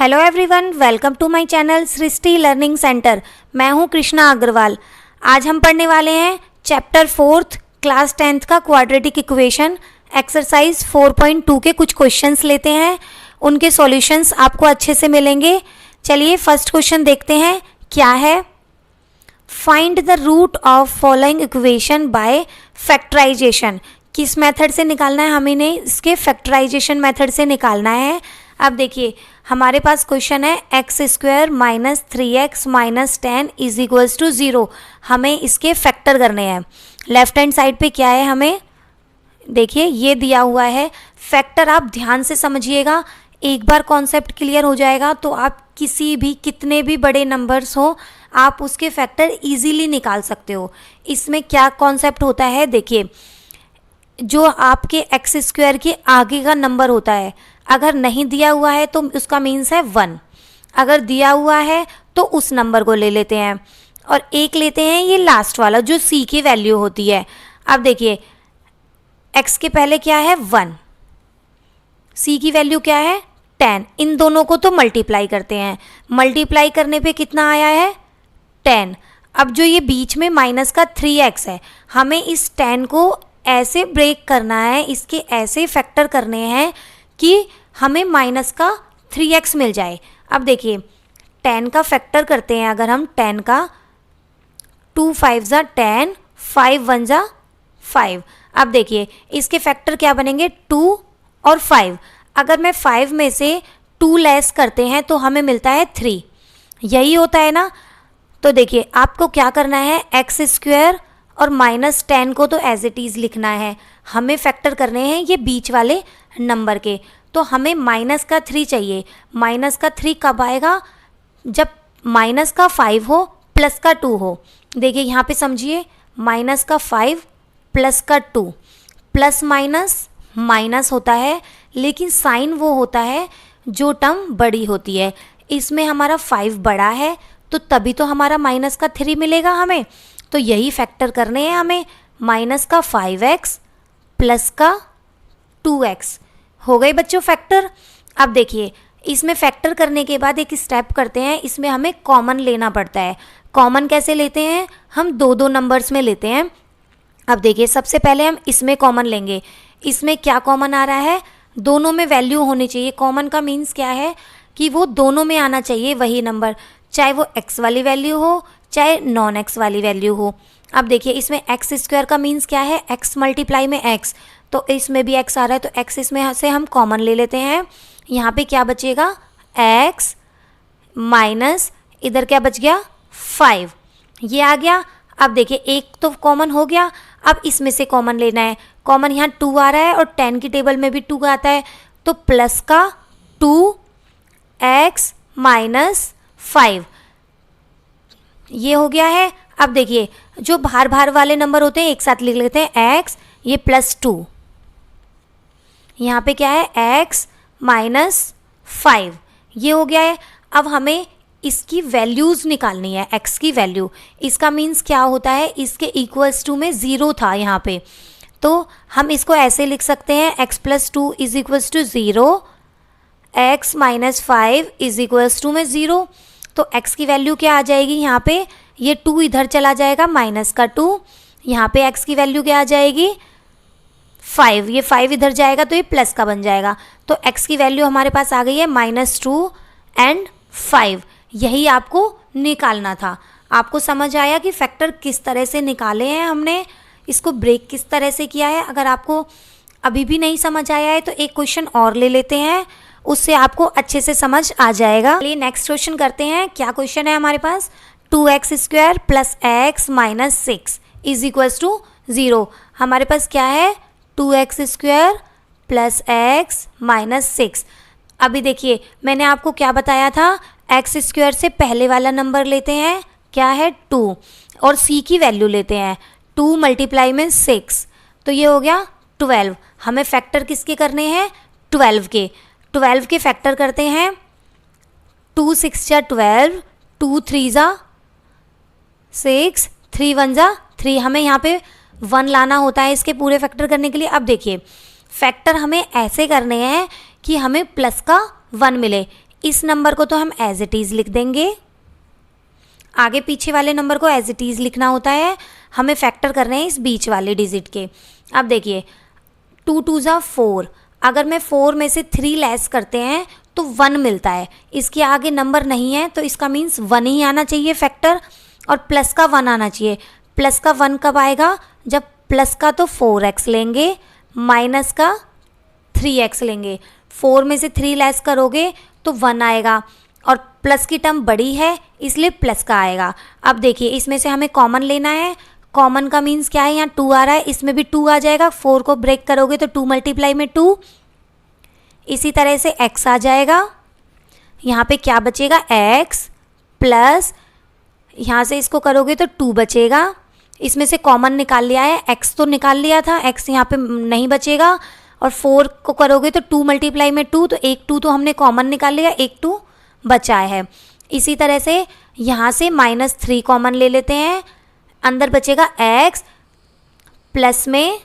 Hello everyone, welcome to my channel Srishti learning centre. मैं हूं कृष्णा अग्रवाल। आज हम पढ़ने वाले हैं चैप्टर 4 क्लास 10th का क्वाड्रेटिक इक्वेशन एक्सरसाइज 4.2 के कुछ क्वेश्चंस लेते हैं। उनके सॉल्यूशंस आपको अच्छे से मिलेंगे। चलिए फर्स्ट क्वेश्चन देखते हैं क्या है। Find the root of following equation by factorisation. किस मेथड से निकालना है, हमें ने इसके फैक्टराइजेशन मेथड से निकालना है। अब देखिए हमारे पास क्वेश्चन है x square minus 3x minus 10 is equals to 0। हमें इसके फैक्टर करने हैं। लेफ्ट हैंड साइड पे क्या है, हमें देखिए ये दिया हुआ है। फैक्टर आप ध्यान से समझिएगा, एक बार कॉन्सेप्ट क्लियर हो जाएगा तो आप किसी भी कितने भी बड़े नंबर्स हो आप उसके फैक्टर इजीली निकाल सकते हो। इसमें क्या कॉन्सेप्ट होता है, देखिए जो आपके एक्स स्क्वायर के आगे का नंबर होता है, अगर नहीं दिया हुआ है तो उसका मीन्स है 1, अगर दिया हुआ है तो उस नंबर को ले लेते हैं और एक लेते हैं ये लास्ट वाला जो c की वैल्यू होती है। अब देखिए x के पहले क्या है 1, c की वैल्यू क्या है 10। इन दोनों को तो मल्टीप्लाई करते हैं, मल्टीप्लाई करने पे कितना आया है 10। अब जो ये बीच में माइनस का 3x है, हमें इस 10 को ऐसे ब्रेक करना है, इसके ऐसे फैक्टर करने हैं कि हमें माइनस का 3x मिल जाए। अब देखिए 10 का फैक्टर करते हैं, अगर हम 10 का 2 5 ज़ा 10, 5 1 ज़ा 5। अब देखिए इसके फैक्टर क्या बनेंगे 2 और 5। अगर मैं 5 में से 2 लेस करते हैं तो हमें मिलता है 3, यही होता है ना। तो देखिए आपको क्या करना है, एक्स स्क्वायर और माइनस 10 को तो एज इट इज़ लिखना है, हमें फैक्टर करने हैं ये बीच वाले नंबर के। तो हमें माइनस का 3 चाहिए। माइनस का 3 कब आएगा, जब माइनस का 5 हो प्लस का 2 हो। देखिए यहाँ पे समझिए माइनस का 5 प्लस का 2, प्लस माइनस माइनस होता है, लेकिन साइन वो होता है जो टर्म बड़ी होती है। इसमें हमारा 5 बड़ा है तो तभी तो हमारा माइनस का 3 मिलेगा हमें। तो यही फैक्टर करने हैं हमें, माइनस का 5x प्लस का 2x। हो गए बच्चों फैक्टर। अब देखिए इसमें फैक्टर करने के बाद एक स्टेप करते हैं, इसमें हमें कॉमन लेना पड़ता है। कॉमन कैसे लेते हैं, हम दो दो नंबर्स में लेते हैं। अब देखिए सबसे पहले हम इसमें कॉमन लेंगे। इसमें क्या कॉमन आ रहा है, दोनों में वैल्यू होनी चाहिए। कॉमन का मीन्स क्या है कि वो दोनों में आना चाहिए वही नंबर, चाहे वो x वाली वैल्यू हो चाहे नॉन x वाली वैल्यू हो। अब देखिए इसमें एक्स स्क्वायर का मीन्स क्या है, x मल्टीप्लाई में x, तो इसमें भी x आ रहा है तो x इसमें से हम कॉमन ले लेते हैं। यहाँ पे क्या बचेगा x माइनस इधर क्या बच गया 5, ये आ गया। अब देखिए एक तो कॉमन हो गया, अब इसमें से कॉमन लेना है। कॉमन यहाँ 2 आ रहा है और 10 की टेबल में भी 2 आता है, तो प्लस का 2x माइनस 5 ये हो गया है। अब देखिए जो बाहर बाहर वाले नंबर होते हैं एक साथ लिख लेते हैं, x ये प्लस 2, यहाँ पे क्या है x माइनस 5 ये हो गया है। अब हमें इसकी वैल्यूज़ निकालनी है, x की वैल्यू। इसका मीन्स क्या होता है, इसके इक्वल्स टू में 0 था यहाँ पे, तो हम इसको ऐसे लिख सकते हैं x plus 2 is equals to 0, x minus 5 is equals to में 0। तो x की वैल्यू क्या आ जाएगी, यहाँ पे ये 2 इधर चला जाएगा माइनस का 2, यहाँ पे x की वैल्यू क्या आ जाएगी 5, ये 5 इधर जाएगा तो ये प्लस का बन जाएगा। तो x की वैल्यू हमारे पास आ गई है -2 एंड 5। यही आपको निकालना था। आपको समझ आया कि फैक्टर किस तरह से निकाले हैं, हमने इसको ब्रेक किस तरह से किया है। अगर आपको अभी भी नहीं समझ आया है तो एक क्वेश्चन और ले लेते हैं, उससे आपको अच्छे से समझ आ जाएगा। चलिए नेक्स्ट क्वेश्चन करते हैं। क्या क्वेश्चन है हमारे पास, 2x square plus x minus 6 is equals to 0। हमारे पास क्या है 2x square plus x minus 6। अभी देखिए मैंने आपको क्या बताया था, x स्क्वायर से पहले वाला नंबर लेते हैं क्या है 2 और c की वैल्यू लेते हैं 2 मल्टीप्लाई में 6, तो ये हो गया 12। हमें फैक्टर किसके करने हैं 12 के। 12 के फैक्टर करते हैं, 2 6 जा 12, 2 3 जा 6, 3 1 जा 3। हमें यहाँ पे 1 लाना होता है इसके पूरे फैक्टर करने के लिए। अब देखिए फैक्टर हमें ऐसे करने हैं कि हमें प्लस का 1 मिले। इस नंबर को तो हम एज इट इज़ लिख देंगे, आगे पीछे वाले नंबर को एज इट इज़ लिखना होता है, हमें फैक्टर करने हैं इस बीच वाले डिजिट के। अब देखिए 2 2 ज़ा 4, अगर मैं 4 में से 3 लेस करते हैं तो 1 मिलता है, इसके आगे नंबर नहीं है तो इसका मीन्स 1 ही आना चाहिए फैक्टर, और प्लस का 1 आना चाहिए। प्लस का 1 कब आएगा, जब प्लस का तो 4x लेंगे, माइनस का 3x लेंगे। 4 में से 3 लेस करोगे तो 1 आएगा, और प्लस की टर्म बड़ी है इसलिए प्लस का आएगा। अब देखिए इसमें से हमें कॉमन लेना है, कॉमन का मीन्स क्या है, यहाँ 2 आ रहा है, इसमें भी 2 आ जाएगा, 4 को ब्रेक करोगे तो 2 मल्टीप्लाई में 2, इसी तरह से x आ जाएगा। यहाँ पे क्या बचेगा, x प्लस यहाँ से इसको करोगे तो 2 बचेगा, इसमें से कॉमन निकाल लिया है, x तो निकाल लिया था, x यहाँ पे नहीं बचेगा, और 4 को करोगे तो 2 मल्टीप्लाई में 2, तो एक 2 तो हमने कॉमन निकाल लिया, एक 2 बचा है। इसी तरह से यहाँ से -3 कॉमन ले लेते हैं, अंदर बचेगा x प्लस में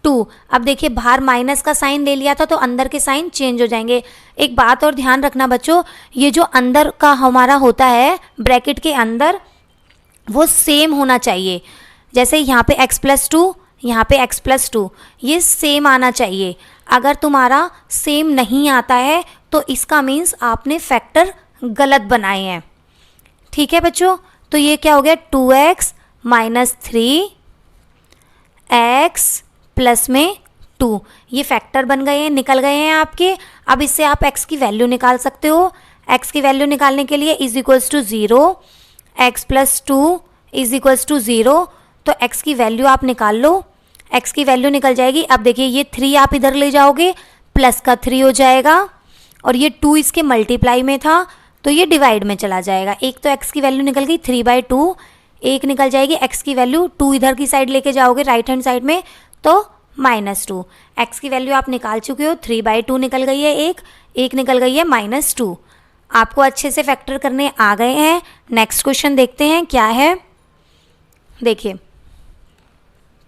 2। अब देखिए बाहर माइनस का साइन ले लिया था तो अंदर के साइन चेंज हो जाएंगे। एक बात और ध्यान रखना बच्चों, ये जो अंदर का हमारा होता है ब्रैकेट के अंदर, वो सेम होना चाहिए। जैसे यहाँ पे x प्लस 2, यहाँ पे x प्लस 2, ये सेम आना चाहिए। अगर तुम्हारा सेम नहीं आता है तो इसका मीन्स आपने फैक्टर गलत बनाए हैं। ठीक है बच्चों, तो ये क्या हो गया, 2x माइनस 3x प्लस में 2, ये फैक्टर बन गए हैं, निकल गए हैं आपके। अब इससे आप x की वैल्यू निकाल सकते हो। x की वैल्यू निकालने के लिए is equals to 0, x plus 2 is equals to 0, तो x की वैल्यू आप निकाल लो, x की वैल्यू निकल जाएगी। अब देखिए ये 3 आप इधर ले जाओगे, प्लस का 3 हो जाएगा, और ये 2 इसके मल्टीप्लाई में था तो ये डिवाइड में चला जाएगा। एक तो x की वैल्यू निकल गई 3/2, एक निकल जाएगी x की वैल्यू, 2 इधर की साइड लेके जाओगे राइट हैंड साइड में तो -2। x की वैल्यू आप निकाल चुके हो, 3/2 निकल गई है, एक निकल गई है -2। आपको अच्छे से फैक्टर करने आ गए हैं। नेक्स्ट क्वेश्चन देखते हैं क्या है। देखिए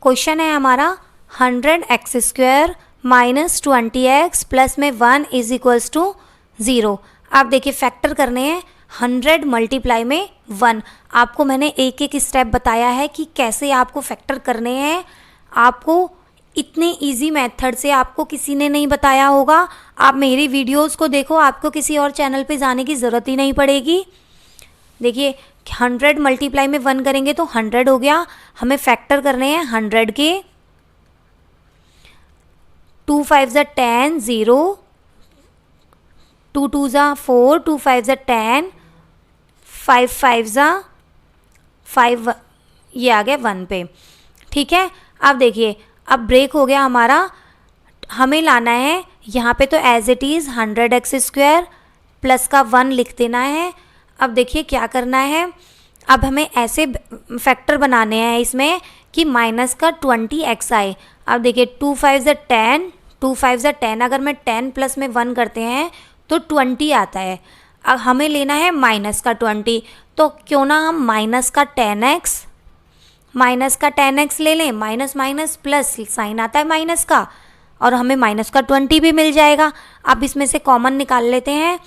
क्वेश्चन है हमारा 100x² माइनस 20x प्लस में 1 इज इक्वल्स टू 0। आप देखिए फैक्टर करने हैं 100 मल्टीप्लाई में 1। आपको मैंने एक एक स्टेप बताया है कि कैसे आपको फैक्टर करने हैं। आपको इतने इजी मेथड से आपको किसी ने नहीं बताया होगा। आप मेरी वीडियोस को देखो, आपको किसी और चैनल पे जाने की ज़रूरत ही नहीं पड़ेगी। देखिए 100 मल्टीप्लाई में 1 करेंगे तो 100 हो गया। हमें फैक्टर करने हैं 100 के। 2 5 ज़ा 10, 0, 2 2 ज़ा 4, 2 5 ज़ा 10, 5 5 ज़ा 5, ये आ गया 1 पे। ठीक है, अब देखिए अब ब्रेक हो गया हमारा। हमें लाना है यहाँ पे तो as it is 100x² plus का 1 लिख देना है। अब देखिए क्या करना है, अब हमें ऐसे फैक्टर बनाने हैं इसमें कि माइनस का 20x आए। अब देखिए 2 5 ज़ा 10, 2 5 ज़ा 10, अगर मैं 10 प्लस में 1 करते हैं तो 20 आता है। अब हमें लेना है माइनस का 20, तो क्यों ना हम माइनस का 10x ले लें। माइनस माइनस प्लस साइन आता है माइनस का, और हमें माइनस का 20 भी मिल जाएगा। अब इसमें से कॉमन निकाल लेते हैं।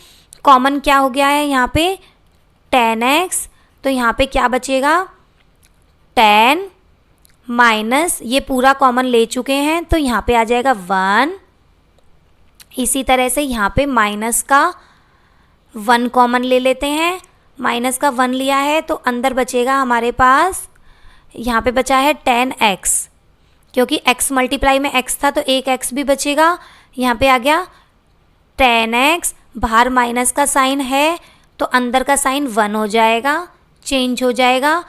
कॉमन क्या हो गया है यहाँ पे 10x, तो यहाँ पे क्या बचेगा 10 माइनस, ये पूरा कॉमन ले चुके हैं तो यहाँ पे आ जाएगा 1। इसी तरह से यहाँ पे माइनस का 1 कॉमन ले लेते हैं। माइनस का 1 लिया है तो अंदर बचेगा हमारे पास, यहाँ पे बचा है 10x, क्योंकि x मल्टीप्लाई में x था तो एक x भी बचेगा। यहाँ पे आ गया 10x, बाहर माइनस का साइन है तो अंदर का साइन 1 हो जाएगा, चेंज हो जाएगा।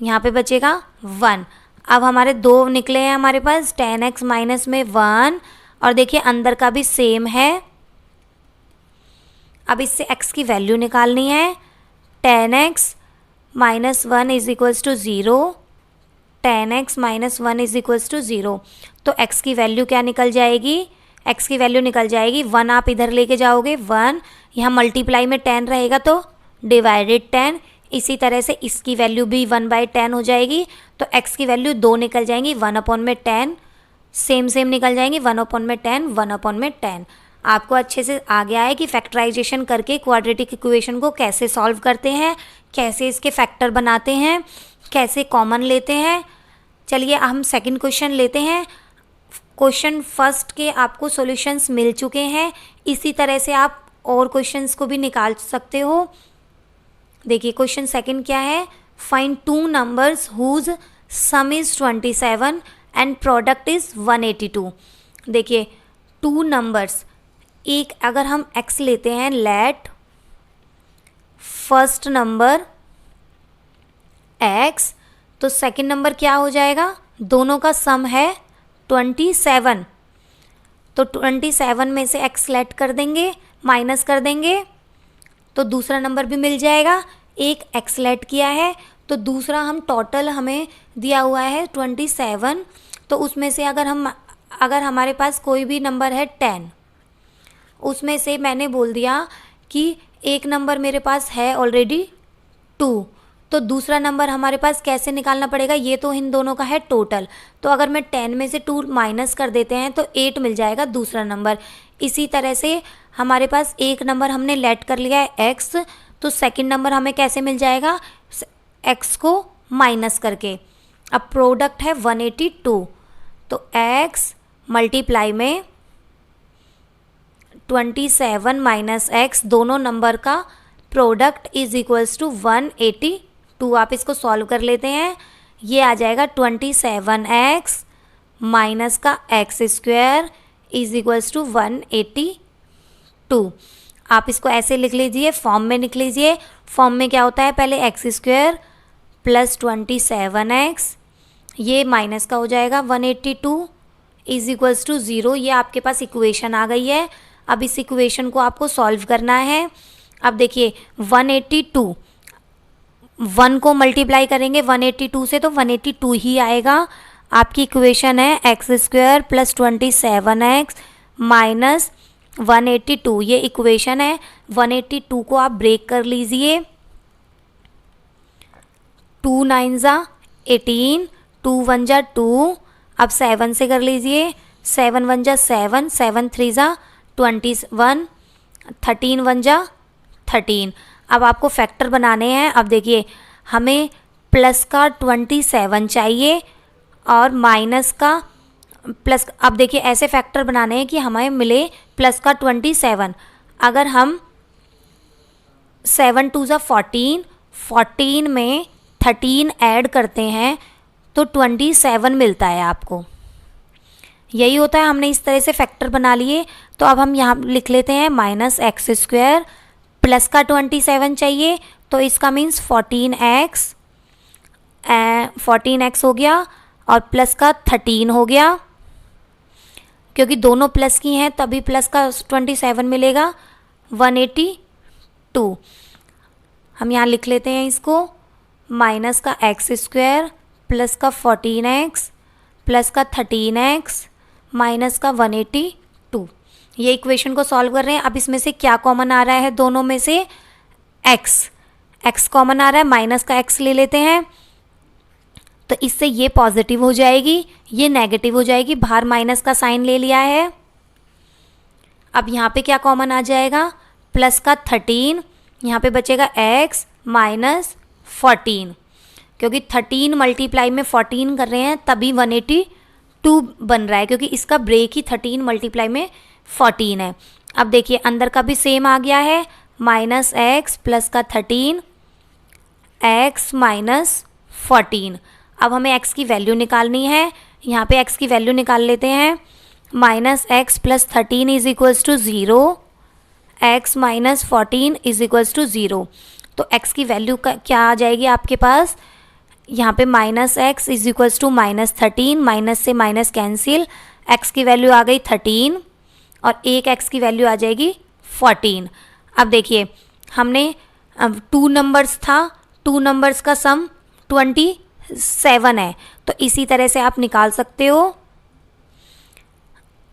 यहाँ पे बचेगा 1। अब हमारे 2 निकले हैं हमारे पास, 10x माइनस में 1, और देखिए अंदर का भी सेम है। अब इससे x की वैल्यू निकालनी है। 10x minus 1 is equals to 0, 10x minus 1 is equals to 0, तो x की वैल्यू क्या निकल जाएगी, x की वैल्यू निकल जाएगी 1। आप इधर लेके जाओगे 1, यहाँ मल्टीप्लाई में 10 रहेगा तो डिवाइडेड 10। इसी तरह से इसकी वैल्यू भी 1/10 हो जाएगी, तो x की वैल्यू 2 निकल जाएंगी 1/10, सेम निकल जाएंगी 1/10, 1/10। आपको अच्छे से आ गया है कि फैक्टराइजेशन करके क्वाड्रेटिक इक्वेशन को कैसे सॉल्व करते हैं, कैसे इसके फैक्टर बनाते हैं, कैसे कॉमन लेते हैं। चलिए हम सेकंड क्वेश्चन लेते हैं। क्वेश्चन फर्स्ट के आपको सॉल्यूशंस मिल चुके हैं, इसी तरह से आप और क्वेश्चंस को भी निकाल सकते हो। देखिए क्वेश्चन सेकंड क्या है, find two numbers whose sum is 27 and product is 182। देखिए टू नंबर्स, एक अगर हम x लेते हैं, लेट फर्स्ट नंबर x, तो सेकंड नंबर क्या हो जाएगा, दोनों का सम है 27, तो 27 में से x लेट कर देंगे, माइनस कर देंगे तो दूसरा नंबर भी मिल जाएगा। एक x लेट किया है तो दूसरा हम टोटल हमें दिया हुआ है 27, तो उसमें से अगर हमारे पास कोई भी नंबर है 10, उसमें से मैंने बोल दिया कि एक नंबर मेरे पास है ऑलरेडी 2, तो दूसरा नंबर हमारे पास कैसे निकालना पड़ेगा, ये तो इन दोनों का है टोटल, तो अगर मैं 10 में से 2 माइनस कर देते हैं तो 8 मिल जाएगा दूसरा नंबर। इसी तरह से हमारे पास एक नंबर हमने लेट कर लिया है x, तो सेकंड नंबर हमें कैसे मिल जाएगा, x को माइनस करके। अब प्रोडक्ट है 182, तो x मल्टीप्लाई में 27 माइनस x, दोनों नंबर का प्रोडक्ट इज इक्वल्स टू 182। आप इसको सॉल्व कर लेते हैं, ये आ जाएगा 27x माइनस का x square is equals to 182। आप इसको ऐसे लिख लीजिए, फॉर्म में लिख लीजिए। फॉर्म में क्या होता है, पहले एक्स स्क्वायर प्लस 27x, ये माइनस का हो जाएगा 182 इज इक्वल्स टू 0। ये आपके पास इक्वेशन आ गई है। अब इस इक्वेशन को आपको सॉल्व करना है। अब देखिए 182, 1 को मल्टीप्लाई करेंगे 182 से तो 182 ही आएगा। आपकी इक्वेशन है x square plus 27x minus 182, ये इक्वेशन है। 182 को आप ब्रेक कर लीजिए, 2 9 ज़ा 18, 2 1 ज़ा 2, अब 7 से कर लीजिए, 7 1 ज़ा 7, 7 3 ज़ा 21, 13 1 ज़ा 13। अब आपको फैक्टर बनाने हैं। अब देखिए हमें प्लस का 27 चाहिए और माइनस का प्लस, अब देखिए ऐसे फैक्टर बनाने हैं कि हमें मिले प्लस का 27। अगर हम 7 2 ज़ा 14, 14 में 13 ऐड करते हैं तो 27 मिलता है आपको। यही होता है, हमने इस तरह से फैक्टर बना लिए। तो अब हम यहाँ लिख लेते हैं माइनस एक्स स्क्वायर, प्लस का 27 चाहिए तो इसका मीन्स 14x हो गया और प्लस का 13 हो गया, क्योंकि दोनों प्लस की हैं तभी प्लस का 27 मिलेगा, 182। हम यहाँ लिख लेते हैं इसको, माइनस का एक्स स्क्वायर प्लस का 14x प्लस का 13x माइनस का 182। ये इक्वेशन को सॉल्व कर रहे हैं। अब इसमें से क्या कॉमन आ रहा है, दोनों में से x कॉमन आ रहा है, माइनस का x ले लेते हैं तो इससे ये पॉजिटिव हो जाएगी, ये नेगेटिव हो जाएगी, बाहर माइनस का साइन ले लिया है। अब यहाँ पे क्या कॉमन आ जाएगा, प्लस का 13, यहाँ पे बचेगा x माइनस 14, क्योंकि 13 मल्टीप्लाई में 14 कर रहे हैं तभी 182 बन रहा है, क्योंकि इसका ब्रेक ही 13 मल्टीप्लाई में 14 है। अब देखिए अंदर का भी सेम आ गया है, माइनस एक्स प्लस का 13 x माइनस 14। अब हमें x की वैल्यू निकालनी है, यहाँ पे x की वैल्यू निकाल लेते हैं। Minus x plus 13 is equals to 0, x minus 14 is equals to 0। तो x की वैल्यू क्या आ जाएगी आपके पास, यहाँ पे minus x is equals to minus 13, minus से माइनस कैंसिल, x की वैल्यू आ गई 13 और एक x की वैल्यू आ जाएगी 14। अब देखिए हमने 2 नंबर्स था, 2 नंबर्स का सम 27 है, तो इसी तरह से आप निकाल सकते हो।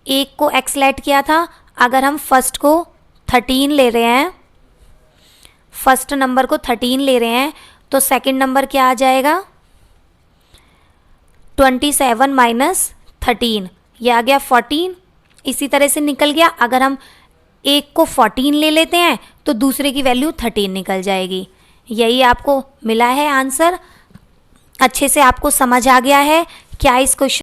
एक को x लेट किया था, अगर हम फर्स्ट को 13 ले रहे हैं, फर्स्ट नंबर को 13 ले रहे हैं तो सेकंड नंबर क्या आ जाएगा, 27 माइनस 13, ये आ गया 14 इसी तरह से निकल गया। अगर हम एक को 14 ले लेते हैं तो दूसरे की वैल्यू 13 निकल जाएगी। यही आपको मिला है आंसर। अच्छे से आपको समझ आ गया है क्या इस क्वेश्चन